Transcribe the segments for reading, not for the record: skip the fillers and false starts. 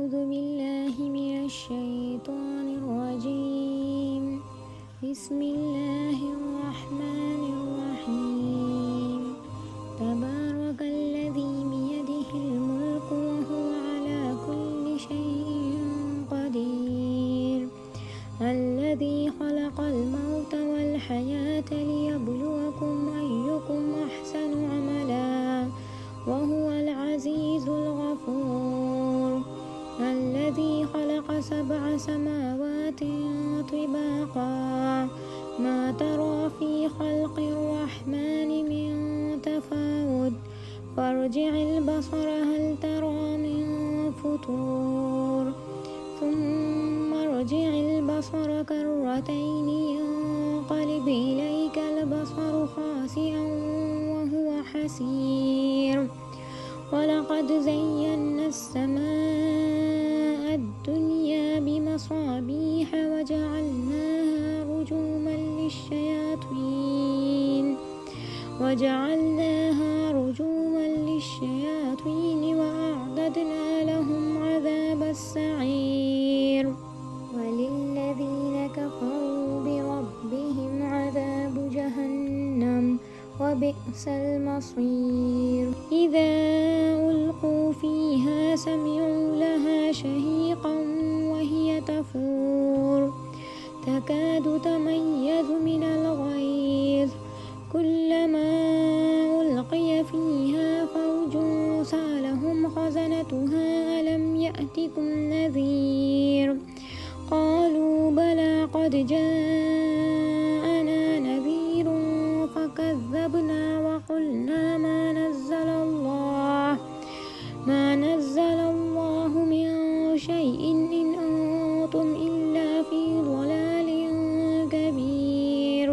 أعوذ بالله من الشيطان الرجيم. بسم الله الرحمن الرحيم. تبارك الذي بيده الملك وهو على كل شيء قدير. الذي خلق الموت والحياة ليبلوكم أيكم أحسن عملا وهو العزيز الغفور. الذي خلق 7 سماوات طباقا ما ترى في خلق الرحمن من تفاوت فارجع البصر هل ترى من فطور ثم ارجع البصر كرتين ينقلب إليك البصر خاسئا وهو حسير. ولقد زينا السماء الدنيا بمصابيح وجعلناها رجوما للشياطين وأعتدنا لهم عذاب السعير. وللذين كفروا بربهم عذاب جهنم وبئس المصير. إذا ألقوا فيها سمعوا لها شهيقا وهي تفور تكاد تميز من الغيظ كلما ألقي فيها فوج سألهم خزنتها ألم يأتكم نذير قالوا بلى قد جاءنا نذير فكذبنا وقلنا ما نزل الله من شيء إن أنتم إلا في ضلال كبير.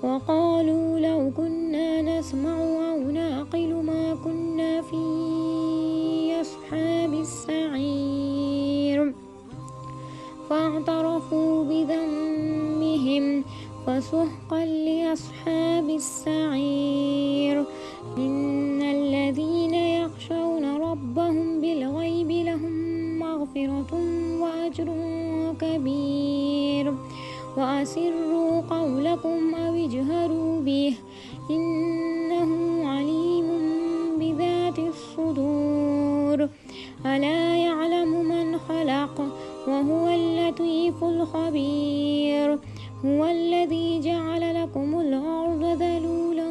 وقالوا لو كنا نسمع أو نعقل ما كنا في أصحاب السعير. فاعترفوا بذنبهم فسحقا لأصحاب السعير. إن الذين يخشون ربهم بالغيب لهم مغفرة وأجر كبير. وأسروا قولكم أو اجهروا به إنه عليم بذات الصدور. ألا يعلم من خلق وهو اللطيف الخبير. هو الذي جعل لكم الأرض ذلولا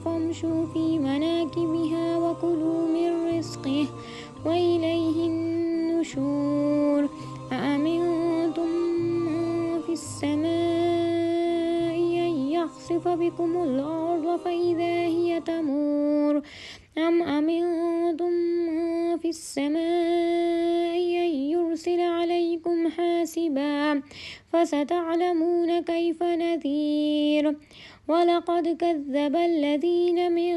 فامشوا في مناكبها وكلوا من رزقه وإليه النشور. أأمنتم من في السماء أن يخسف بكم الأرض فإذا هي تمور أم أمنتم من في السماء أن يرسل عليكم حاسبا فستعلمون كيف نذير. ولقد كذب الذين من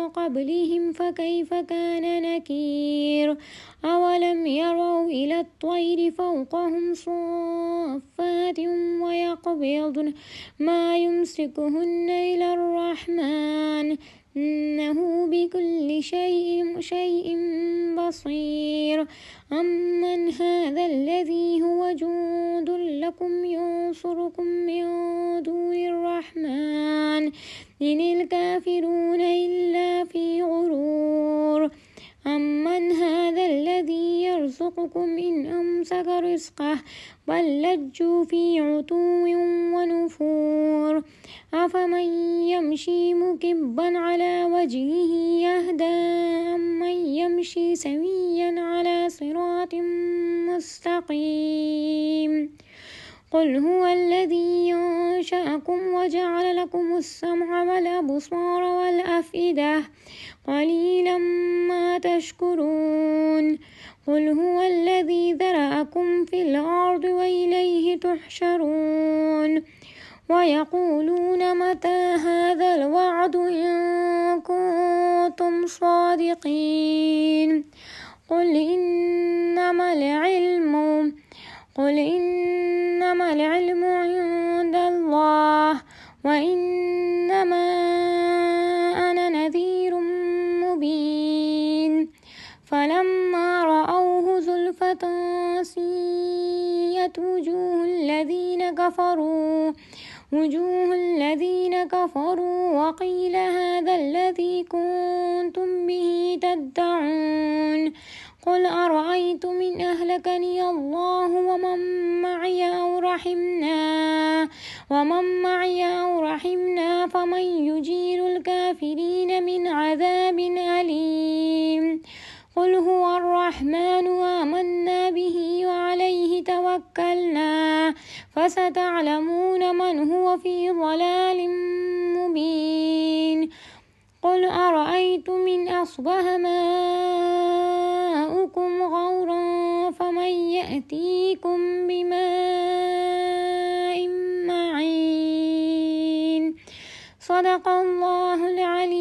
قبلهم فكيف كان نكير. أولم يروا إلى الطير فوقهم صافات ويقبضن ما يمسكهن إلى الرحمن إنه بكل شيء بصير. أمن هذا الذي هو جند لكم ينصركم من دون الرحمن إن الكافرون إلا في غرور. أمن هذا الذي يرزقكم إن أمسك رزقه بل لجوا في عتو ونفور. أفمن يمشي مكبا على وجهه يهدى أمن يمشي سويا على صراط مستقيم. قل هو الذي أنشأكم وجعل لكم السمع والأبصار والأفئدة قليلا ما تشكرون. قل هو الذي ذرأكم في الأرض وإليه تحشرون. ويقولون متى هذا الوعد إن كنتم صادقين. قل إنما العلم عند الله وإنما أنا نذير مبين. فلما رأوه زلفة وابيضت وجوه الذين كفروا وقيل هذا الذي كنتم به تدعون قل أرأيتم إن أهلكني الله ومن معي أو رحمنا فمن يجير الكافرين من عذاب أليم قل هو الرحمن آمنا به وعليه توكلنا فستعلمون من هو في ضلال مبين قل أرأيتم إن أصبح ماؤكم غورا فمن يأتيكم بماء معين صدق الله العليم.